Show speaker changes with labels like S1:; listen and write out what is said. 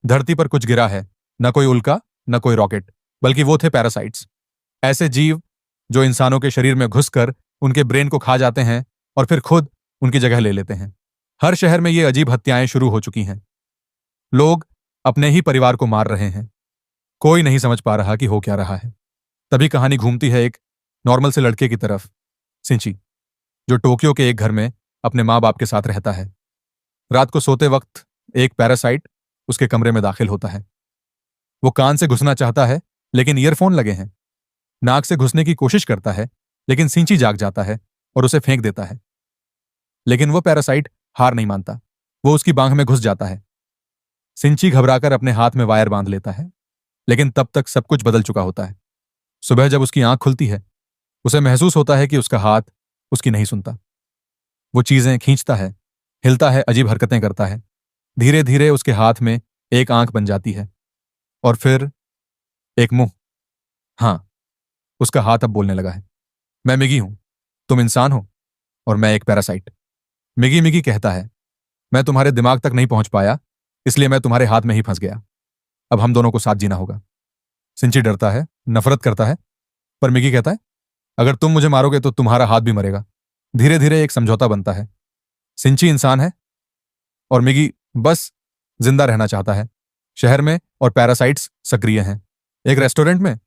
S1: धरती पर कुछ गिरा है, न कोई उल्का, न कोई रॉकेट, बल्कि वो थे पैरासाइट्स। ऐसे जीव जो इंसानों के शरीर में घुसकर उनके ब्रेन को खा जाते हैं और फिर खुद उनकी जगह ले लेते हैं। हर शहर में ये अजीब हत्याएं शुरू हो चुकी हैं। लोग अपने ही परिवार को मार रहे हैं। कोई नहीं समझ पा रहा कि हो क्या रहा है। तभी कहानी घूमती है एक नॉर्मल से लड़के की तरफ, सिंची, जो टोक्यो के एक घर में अपने माँ बाप के साथ रहता है। रात को सोते वक्त एक पैरासाइट उसके कमरे में दाखिल होता है। वो कान से घुसना चाहता है, लेकिन ईयरफोन लगे हैं। नाक से घुसने की कोशिश करता है, लेकिन सिंची जाग जाता है और उसे फेंक देता है। लेकिन वो पैरासाइट हार नहीं मानता। वो उसकी बांह में घुस जाता है। सिंची घबराकर अपने हाथ में वायर बांध लेता है, लेकिन तब तक सब कुछ बदल चुका होता है। सुबह जब उसकी आंख खुलती है, उसे महसूस होता है कि उसका हाथ उसकी नहीं सुनता। वो चीजें खींचता है, हिलता है, अजीब हरकतें करता है। धीरे धीरे उसके हाथ में एक आंख बन जाती है और फिर एक मुंह। हाँ, उसका हाथ अब बोलने लगा है। मैं मिगी हूं, तुम इंसान हो और मैं एक पैरासाइट। मिगी मिगी कहता है, मैं तुम्हारे दिमाग तक नहीं पहुंच पाया, इसलिए मैं तुम्हारे हाथ में ही फंस गया। अब हम दोनों को साथ जीना होगा। सिंची डरता है, नफरत करता है, पर मिगी कहता है, अगर तुम मुझे मारोगे तो तुम्हारा हाथ भी मरेगा। धीरे धीरे एक समझौता बनता है। सिंची इंसान है और मिगी बस जिंदा रहना चाहता है। शहर में और पैरासाइट्स सक्रिय हैं। एक रेस्टोरेंट में